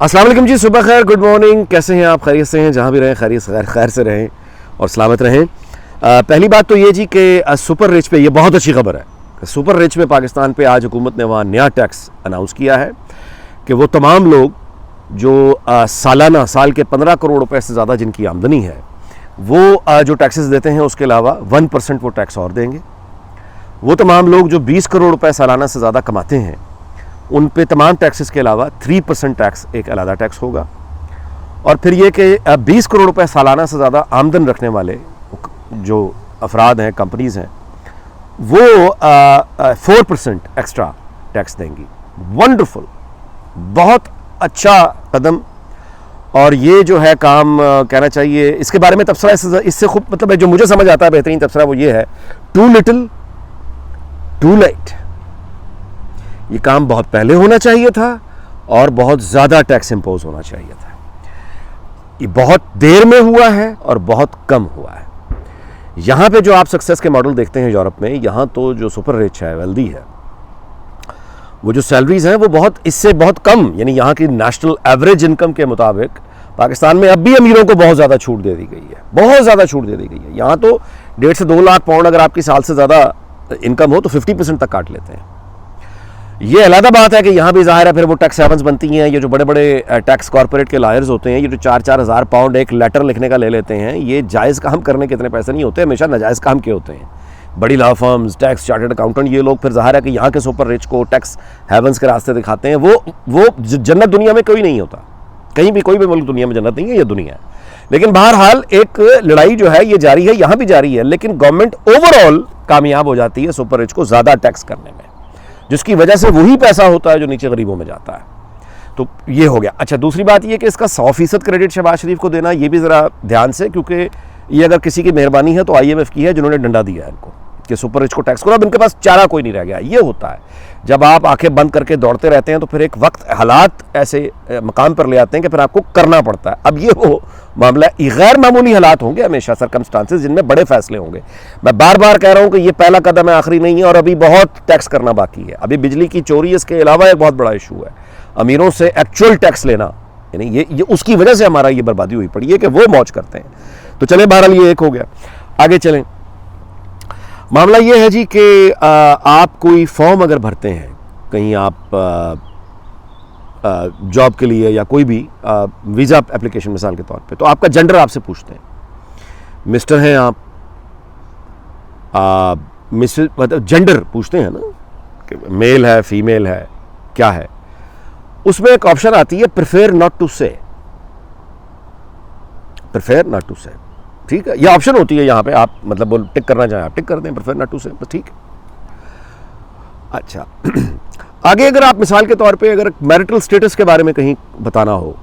अस्सलाम वालेकुम जी, सुबह खैर, गुड मॉर्निंग। कैसे हैं आप? खैरियत से हैं? जहाँ भी रहें खैर से रहें और सलामत रहें। पहली बात तो ये जी कि सुपर रिच पे ये बहुत अच्छी खबर है। सुपर रिच में पाकिस्तान पे आज हुकूमत ने वहाँ नया टैक्स अनाउंस किया है कि वो तमाम लोग जो सालाना साल के 15 करोड़ रुपए से ज़्यादा जिनकी आमदनी है वो जो टैक्सेस देते हैं उसके अलावा 1% वो टैक्स और देंगे। वो तमाम लोग जो 20 करोड़ रुपए सालाना से ज़्यादा कमाते हैं उन पे तमाम टैक्सेस के अलावा 3% टैक्स एक अलग टैक्स होगा। और फिर ये कि 20 करोड़ रुपए सालाना से ज़्यादा आमदन रखने वाले जो अफराद हैं, कंपनीज़ हैं, वो 4% एक्स्ट्रा टैक्स देंगी। वंडरफुल, बहुत अच्छा कदम। और ये जो है काम कहना चाहिए, इसके बारे में तबसरा इससे खूब मतलब जो मुझे समझ आता है बेहतरीन तबसरा वो ये है, टू लिटिल टू लेट। ये काम बहुत पहले होना चाहिए था और बहुत ज़्यादा टैक्स इम्पोज होना चाहिए था। ये बहुत देर में हुआ है और बहुत कम हुआ है। यहाँ पे जो आप सक्सेस के मॉडल देखते हैं यूरोप में, यहाँ तो जो सुपर रिच है, वेल्दी है, वो जो सैलरीज हैं वो बहुत इससे बहुत कम, यानी यहाँ की नेशनल एवरेज इनकम के मुताबिक पाकिस्तान में अब भी अमीरों को बहुत ज़्यादा छूट दे दी गई है, बहुत ज़्यादा छूट दे दी गई है। यहाँ तो 1.5 से 2 लाख पाउंड अगर आपकी साल से ज़्यादा इनकम हो तो 50% तक काट लेते हैं। ये अलग बात है कि यहाँ भी ज़ाहिर है फिर वो टैक्स हेवन्स बनती हैं। ये जो बड़े बड़े टैक्स कॉर्पोरेट के लायर्स होते हैं, ये जो 4-4 हज़ार पाउंड एक लेटर लिखने का ले लेते हैं, ये जायज़ काम करने के इतने पैसे नहीं होते, हमेशा नाजायज़ काम के होते हैं। बड़ी law firms, tax chartered accountant, ये लोग फिर ज़ाहिर है कि यहाँ के सुपर रिच को टैक्स हेवन्स के रास्ते दिखाते हैं। वो जन्नत दुनिया में कोई नहीं होता, कहीं भी कोई भी मुल्क दुनिया में जन्नत नहीं है, ये दुनिया है। लेकिन बहरहाल एक लड़ाई जो है ये जारी है, यहाँ भी जारी है, लेकिन गवर्नमेंट ओवरऑल कामयाब हो जाती है सुपर रिच को ज़्यादा टैक्स करने में, जिसकी वजह से वही पैसा होता है जो नीचे गरीबों में जाता है। तो ये हो गया। अच्छा, दूसरी बात ये कि इसका 100% क्रेडिट शहबाज शरीफ को देना, ये भी ज़रा ध्यान से, क्योंकि ये अगर किसी की मेहरबानी है तो IMF की है, जिन्होंने डंडा दिया है इनको कि सुपर रिच को टैक्स करो। अब इनके पास चारा कोई नहीं रह गया। ये होता है जब आप आंखें बंद करके दौड़ते रहते हैं तो फिर एक वक्त हालात ऐसे मकाम पर ले आते हैं कि फिर आपको करना पड़ता है। अब ये वो मामला है, गैर मामूली हालात होंगे हमेशा, सरकमस्टांसेस जिनमें बड़े फैसले होंगे। मैं बार बार कह रहा हूँ कि ये पहला कदम है, आखिरी नहीं है, और अभी बहुत टैक्स करना बाकी है। अभी बिजली की चोरी इसके अलावा एक बहुत बड़ा इशू है, अमीरों से एक्चुअल टैक्स लेना, यानी ये उसकी वजह से हमारा ये बर्बादी हुई पड़ी है कि वो मौज करते हैं। तो चलें, बहरहाल ये एक हो गया। आगे चलें। मामला ये है जी कि आप कोई फॉर्म अगर भरते हैं कहीं, आप जॉब के लिए या कोई भी वीज़ा एप्लीकेशन मिसाल के तौर पे, तो आपका जेंडर आपसे पूछते हैं, मिस्टर हैं आप, मिसेस, मतलब जेंडर पूछते हैं ना, कि मेल है, फीमेल है, क्या है। उसमें एक ऑप्शन आती है प्रेफर नॉट टू से, प्रेफर नॉट टू से, ठीक है, ये ऑप्शन होती है यहाँ पे। आप मतलब वो टिक करना चाहें आप टिक कर दें, प्रेफर नॉट टू से, बस ठीक है। अच्छा आगे अगर आप मिसाल के तौर पे अगर मैरिटल स्टेटस के बारे में कहीं बताना हो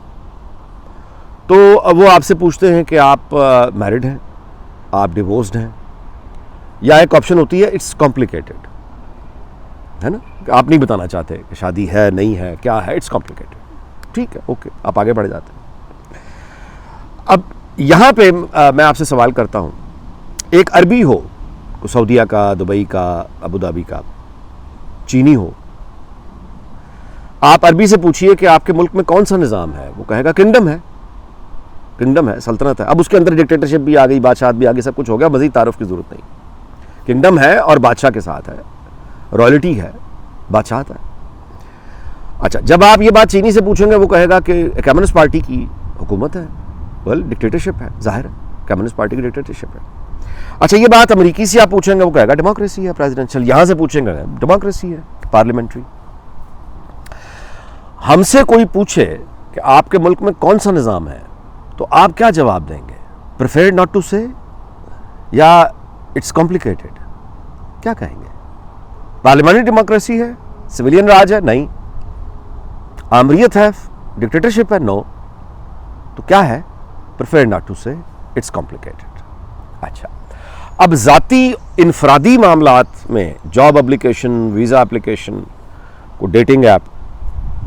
तो वो आपसे पूछते हैं कि आप मैरिड हैं, आप डिवोर्स्ड हैं, या एक ऑप्शन होती है इट्स कॉम्प्लिकेटेड, है ना, कि आप नहीं बताना चाहते कि शादी है, नहीं है, क्या है, इट्स कॉम्प्लिकेटेड, ठीक है, ओके, आप आगे बढ़ जाते हैं। अब यहाँ पे मैं आपसे सवाल करता हूँ, एक अरबी हो, सऊदीया का, दुबई का, अबू धाबी का, चीनी हो, आप अरबी से पूछिए कि आपके मुल्क में कौन सा निज़ाम है, वो कहेगा किंगडम है, किंगडम है, सल्तनत है। अब उसके अंदर डिक्टेटरशिप भी आ गई, बादशाह भी आ गई, सब कुछ हो गया, मज़ीद तारुफ की ज़रूरत नहीं। किंगडम है और बादशाह के साथ है, रॉयल्टी है, बादशाह है। अच्छा, जब आप ये बात चीनी से पूछेंगे वो कहेगा कि कम्युनिस्ट पार्टी की हुकूमत है, वेल डिक्टेटरशिप है, जाहिर है कम्युनिस्ट पार्टी की डिक्टेटरशिप है। अच्छा, ये बात अमेरिकी से आप पूछेंगे वो कहेगा डेमोक्रेसी है, प्रेसिडेंशियल। यहाँ से पूछेंगे डेमोक्रेसी है, पार्लियामेंट्री। हमसे कोई पूछे कि आपके मुल्क में कौन सा निज़ाम है तो आप क्या जवाब देंगे? प्रेफर नॉट टू से या इट्स कॉम्प्लिकेटेड, क्या कहेंगे? पार्लियामेंट्री डेमोक्रेसी है, सिविलियन राज है, नहीं। आमरीत है, डिक्टेटरशिप है, नो। तो क्या है? प्रेफर नॉट टू से इट्स कॉम्प्लिकेटेड। अच्छा, अब ज़ाती इनफरादी मामलात में जॉब एप्लीकेशन, वीज़ा एप्लीकेशन, को डेटिंग ऐप,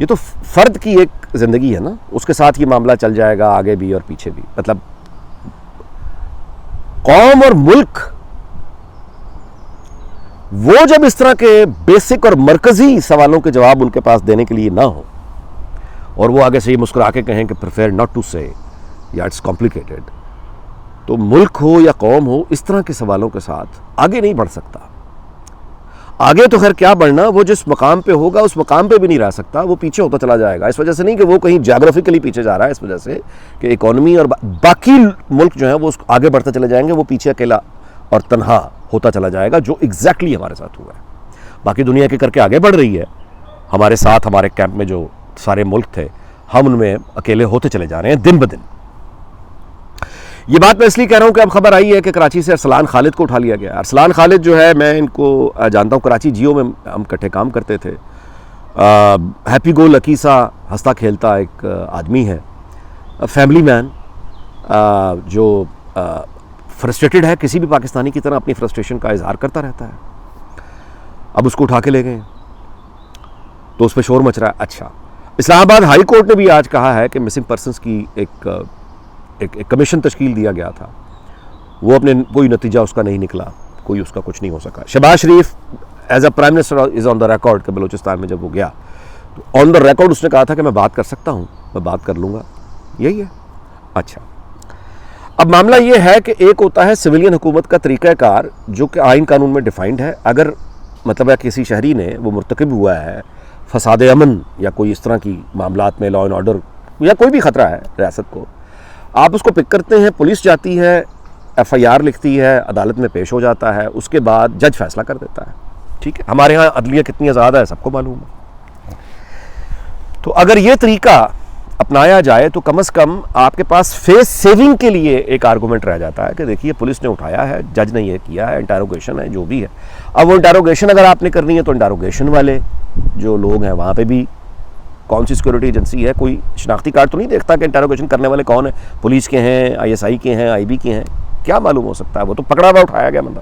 ये तो फ़र्द की एक ज़िंदगी है ना, उसके साथ ये मामला चल जाएगा आगे भी और पीछे भी। मतलब कौम और मुल्क वो जब इस तरह के बेसिक और मरकजी सवालों के जवाब उनके पास देने के लिए ना हो, और वो आगे से ये मुस्कुरा के कहें कि प्रेफर नॉट टू से या इट्स कॉम्प्लिकेटेड, तो मुल्क हो या कौम हो, इस तरह के सवालों के साथ आगे नहीं बढ़ सकता। आगे तो खैर क्या बढ़ना, वो जिस मकाम पे होगा उस मकाम पे भी नहीं रह सकता, वो पीछे होता चला जाएगा। इस वजह से नहीं कि वो कहीं ज्योग्राफिकली पीछे जा रहा है, इस वजह से कि इकोनॉमी और बाकी मुल्क जो है वो आगे बढ़ते चले जाएंगे, वो पीछे अकेला और तन्हा होता चला जाएगा, जो एग्जैक्टली हमारे साथ हुआ है। बाकी दुनिया के करके आगे बढ़ रही है, हमारे साथ हमारे कैंप में जो सारे मुल्क थे, हम उनमें अकेले होते चले जा रहे हैं दिन ब दिन। ये बात मैं इसलिए कह रहा हूँ कि अब खबर आई है कि कराची से अरसलान खालिद को उठा लिया गया। अरसलान खालिद जो है, मैं इनको जानता हूँ, कराची जियो में हम इकट्ठे काम करते थे। हैप्पी गो लकी सा हंसता खेलता एक आदमी है, फैमिली मैन, जो फ्रस्ट्रेटेड है, किसी भी पाकिस्तानी की तरह अपनी फ्रस्ट्रेशन का इजहार करता रहता है। अब उसको उठा के ले गए तो उस पर शोर मच रहा है। अच्छा, इस्लामाबाद हाई कोर्ट ने भी आज कहा है कि मिसिंग पर्सनस की एक कमीशन तश्कील दिया गया था, वो अपने कोई नतीजा उसका नहीं निकला, कोई उसका कुछ नहीं हो सका। Shehbaz Sharif as a prime minister is on the record कि बलूचिस्तान में जब वो गया तो ऑन द रिकॉर्ड उसने कहा था कि मैं बात कर सकता हूँ, मैं बात कर लूँगा, यही है। अच्छा, अब मामला ये है कि एक होता है सिविलियन हुकूमत का तरीक़ाकार जो कि आइन कानून में डिफाइंड है। अगर मतलब है किसी शहरी ने वो मुर्तकब हुआ है फसाद अमन या कोई इस तरह की मामलात में, लॉ एंड ऑर्डर या कोई भी ख़तरा है रियासत को, आप उसको पिक करते हैं, पुलिस जाती है, एफआईआर लिखती है, अदालत में पेश हो जाता है, उसके बाद जज फैसला कर देता है। ठीक है, हमारे यहाँ अदलिया कितनी आज़ाद है सबको मालूम है। तो अगर ये तरीका अपनाया जाए तो कम से कम आपके पास फेस सेविंग के लिए एक आर्गूमेंट रह जाता है कि देखिए पुलिस ने उठाया है, जज ने ये किया है, इंटरोगेशन है, जो भी है। अब वो इंटरोगेशन अगर आपने करनी है तो इंटरोगेशन वाले जो लोग हैं वहाँ पे भी कौन सी सिक्योरिटी एजेंसी है, कोई शनाख्ती कार्ड तो नहीं देखता कि इंटरोगेशन करने वाले कौन है, पुलिस के हैं, आईएसआई के हैं, आईबी के हैं, क्या मालूम हो सकता है, वो तो पकड़ा हुआ उठाया गया बंदा।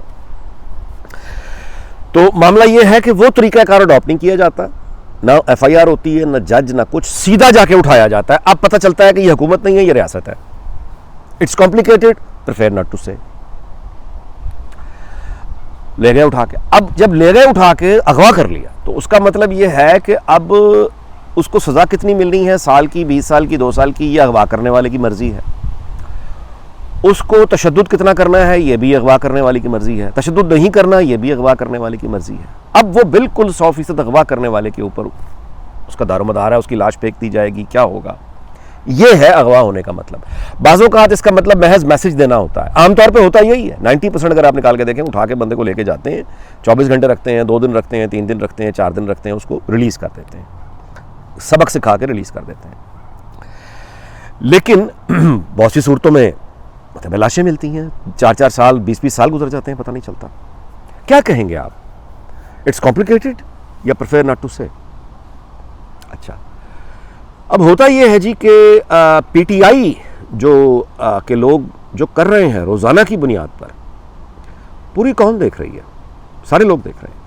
तो मामला ये है कि वो तरीकाकार अडॉप्ट नहीं किया जाता, ना एफआईआर होती है, ना जज, ना कुछ, सीधा जाके उठाया जाता है। अब पता चलता है कि ये हुकूमत नहीं है, ये रियासत है। It's complicated, prefer not to say. ले गए उठा के। अब जब ले गए उठा के अगवा कर लिया तो उसका मतलब ये है कि अब उसको सज़ा कितनी मिलनी है, साल की, 20 साल की, 2 साल की, ये अगवा करने वाले की मर्जी है। उसको तशद्दुद कितना करना है, ये भी अगवा करने वाले की मर्जी है। तशद्दुद नहीं करना, ये भी अगवा करने वाले की मर्जी है। अब वो बिल्कुल 100% अगवा करने वाले के ऊपर उसका दारोमदार है, उसकी लाश फेंक दी जाएगी, क्या होगा। ये है अगवा होने का मतलब। बाज़ों का इसका मतलब महज मैसेज देना होता है, आमतौर पे होता यही है। 90% अगर आप निकाल के देखें, उठा के बंदे को लेके जाते हैं, 24 घंटे रखते हैं, 2 दिन रखते हैं, 3 दिन रखते हैं, 4 दिन रखते हैं, उसको रिलीज़ कर देते हैं, सबक सिखा के रिलीज़ कर देते हैं। लेकिन बहुत सी सूरतों में मतलब लाशें मिलती हैं, 4-4 साल, 20-20 साल गुजर जाते हैं, पता नहीं चलता। क्या कहेंगे आप, इट्स कॉम्प्लिकेटेड या प्रेफर नॉट टू से। अच्छा, अब होता यह है जी कि पीटीआई जो के लोग जो कर रहे हैं रोज़ाना की बुनियाद पर, पूरी कौम देख रही है, सारे लोग देख रहे हैं।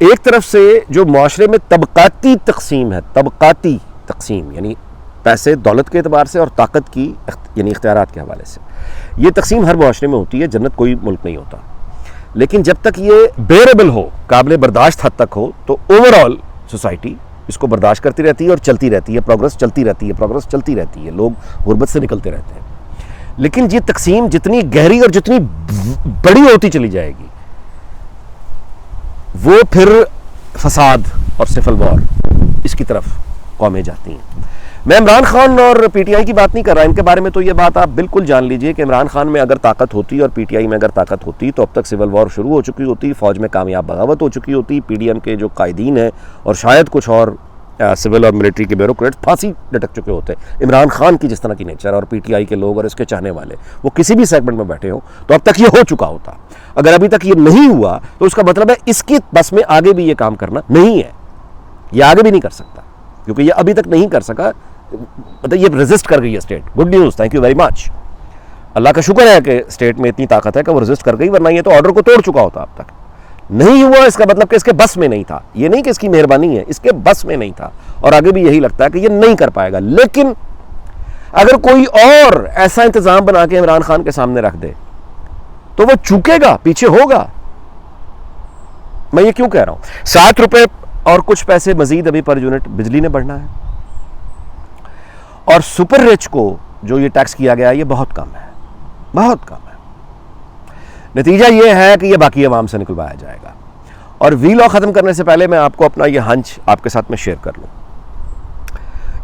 एक तरफ से जो माशरे में तबकाती तकसीम है, तबकाती तकसीम यानी पैसे दौलत के एतबार से और ताकत की यानी इख्तियारात के हवाले से, ये तकसीम हर माशरे में होती है, जन्नत कोई मुल्क नहीं होता। लेकिन जब तक ये बेरेबल हो, काबिल बर्दाश्त हद तक हो, तो ओवरऑल सोसाइटी इसको बर्दाश्त करती रहती है और चलती रहती है, प्रोग्रेस चलती रहती है, प्रोग्रेस चलती रहती है, लोग गुर्बत से निकलते रहते हैं। लेकिन ये तकसीम जितनी गहरी और जितनी बड़ी होती चली जाएगी, वो फिर फसाद और सिविल वॉर इसकी तरफ कौमें जाती हैं। मैं इमरान खान और पीटीआई की बात नहीं कर रहा, इनके बारे में तो ये बात आप बिल्कुल जान लीजिए कि इमरान खान में अगर ताकत होती और पीटीआई में अगर ताकत होती तो अब तक सिविल वॉर शुरू हो चुकी होती, फ़ौज में कामयाब बगावत हो चुकी होती, पीडीएम के जो कायदीन हैं और शायद कुछ और सिविल और मिलिट्री के ब्यूरोक्रेट्स फांसी लटक चुके होते। इमरान खान की जिस तरह की नेचर और पीटीआई के लोग और इसके चाहने वाले वो किसी भी सेगमेंट में बैठे हो तो अब तक ये हो चुका होता। अगर अभी तक ये नहीं हुआ तो उसका मतलब है इसकी बस में आगे भी ये काम करना नहीं है, ये आगे भी नहीं कर सकता, क्योंकि ये अभी तक नहीं कर सका, मतलब ये रेजिस्ट कर गई है state. Good news, thank you very much. अल्लाह का शुक्र है कि स्टेट में इतनी ताकत है कि वो रेजिस्ट कर गई, वरना ये तो ऑर्डर को तोड़ चुका होता अब तक। नहीं हुआ इसका मतलब कि इसके बस में नहीं था, ये नहीं कि इसकी मेहरबानी है, इसके बस में नहीं था और आगे भी यही लगता है कि ये नहीं कर पाएगा। लेकिन अगर कोई और ऐसा इंतजाम बना के इमरान खान के सामने रख दे तो वो चूकेगा, पीछे होगा। मैं ये क्यों कह रहा हूं, 7 रुपए और कुछ पैसे मजीद अभी पर यूनिट बिजली ने बढ़ना है, और सुपर रिच को जो ये टैक्स किया गया है ये बहुत कम है, बहुत कम है। नतीजा ये है कि ये बाकी आवाम से निकलवाया जाएगा। और वी लॉ ख़त्म करने से पहले मैं आपको अपना ये हंच आपके साथ में शेयर कर लूँ।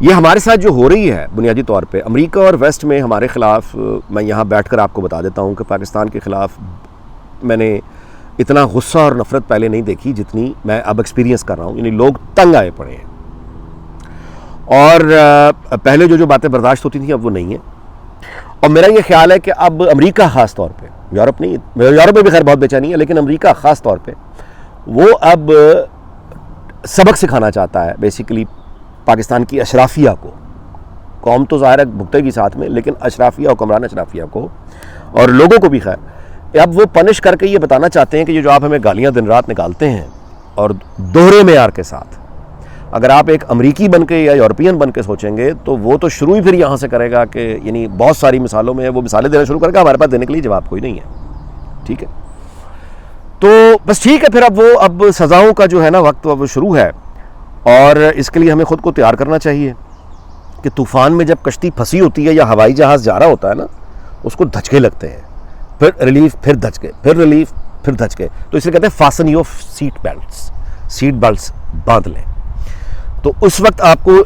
ये हमारे साथ जो हो रही है बुनियादी तौर पे अमेरिका और वेस्ट में हमारे ख़िलाफ़, मैं यहाँ बैठकर आपको बता देता हूँ कि पाकिस्तान के ख़िलाफ़ मैंने इतना गुस्सा और नफ़रत पहले नहीं देखी जितनी मैं अब एक्सपीरियंस कर रहा हूँ। यानी लोग तंग आए पड़े हैं और पहले जो बातें बर्दाश्त होती थी अब वो नहीं है। और मेरा ये ख्याल है कि अब अमेरिका ख़ास तौर पे, यूरोप नहीं, यूरोप में भी खैर बहुत बेचैनी है, लेकिन अमेरिका ख़ास तौर पे वो अब सबक सिखाना चाहता है बेसिकली पाकिस्तान की अशराफिया को। कौम तो ज़ाहिर है भुगतेगी साथ में, लेकिन अशराफिया, हुक्मरान अशराफिया को और लोगों को भी खैर अब वो पनिश करके ये बताना चाहते हैं कि ये जो आप हमें गालियाँ दिन रात निकालते हैं और दोहरे मेयार के साथ, अगर आप एक अमरीकी बन के या यूरोपियन बन के सोचेंगे तो वो तो शुरू ही फिर यहाँ से करेगा कि यानी बहुत सारी मिसालों में वो मिसालें देना शुरू करेगा, हमारे पास देने के लिए जवाब कोई नहीं है। ठीक है, तो बस ठीक है, फिर अब सज़ाओं का जो है ना वक्त अब शुरू है और इसके लिए हमें ख़ुद को तैयार करना चाहिए कि तूफ़ान में जब कश्ती फंसी होती है या हवाई जहाज़ जा रहा होता है ना, उसको धचके लगते हैं, फिर रिलीफ, फिर धचके, फिर रिलीफ, फिर धचके। तो इसलिए कहते हैं फासन योर सीट बेल्ट्स बांध लें। तो उस वक्त आपको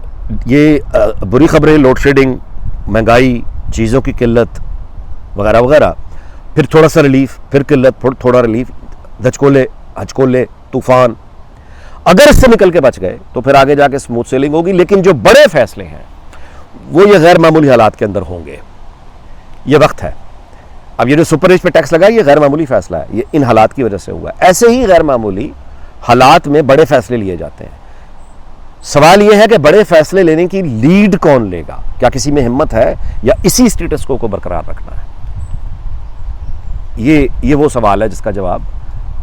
ये बुरी खबरें, लोड शेडिंग, महंगाई, चीज़ों की किल्लत वगैरह वगैरह, फिर थोड़ा सा रिलीफ, फिर किल्लत, थोड़ा रिलीफ, धचकोले, हचकोले, तूफ़ान, अगर इससे निकल के बच गए तो फिर आगे जाके स्मूथ सेलिंग होगी। लेकिन जो बड़े फैसले हैं वो ये गैर मामूली हालात के अंदर होंगे। ये वक्त है। अब ये जो सुपर रिच पे टैक्स लगा ये गैर मामूली फैसला है, ये इन हालात की वजह से हुआ है। ऐसे ही गैर मामूली हालात में बड़े फैसले लिए जाते हैं। सवाल ये है कि बड़े फैसले लेने की लीड कौन लेगा? क्या किसी में हिम्मत है या इसी स्टेटस को बरकरार रखना है? ये वो सवाल है जिसका जवाब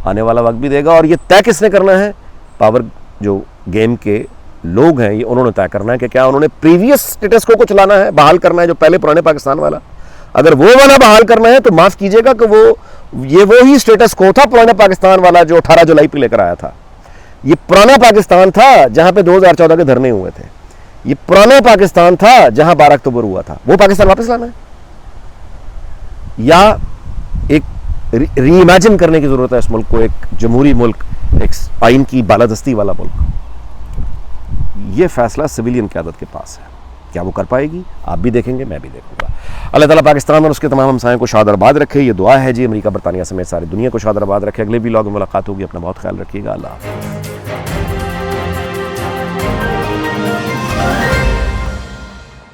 आने वाला वक्त भी देगा। और ये तय किसने करना है? पावर जो गेम के लोग हैं, ये उन्होंने तय करना है कि क्या उन्होंने प्रीवियस स्टेटस को चलाना है, बहाल करना है, जो पहले पुराने पाकिस्तान वाला। अगर वो वाला बहाल करना है तो माफ़ कीजिएगा कि वो ही स्टेटस को था पुराने पाकिस्तान वाला जो 18 जुलाई पे लेकर आया था। ये पुराना पाकिस्तान था जहां पे 2014 के धरने हुए थे। ये पुराना पाकिस्तान था जहां 12 अक्टूबर हुआ था। वो पाकिस्तान वापस लाना है या एक रीइमेजिन करने की जरूरत है इस मुल्क को, एक जमहूरी मुल्क, एक आइन की बालादस्ती वाला मुल्क? ये फैसला सिविलियन क़यादत के पास है। क्या वो कर पाएगी? आप भी देखेंगे, मैं भी देखूंगा। अल्लाह ताला पाकिस्तान और उसके तमाम हमसायों को शाद आबाद रखे। ये दुआ है जी, अमेरिका बरतानिया समेत सारी दुनिया को शाद आबाद रखे। अगले व्लॉग में मुलाकात होगी। अपना बहुत ख्याल रखिएगा। अल्लाह हाफ़िज़।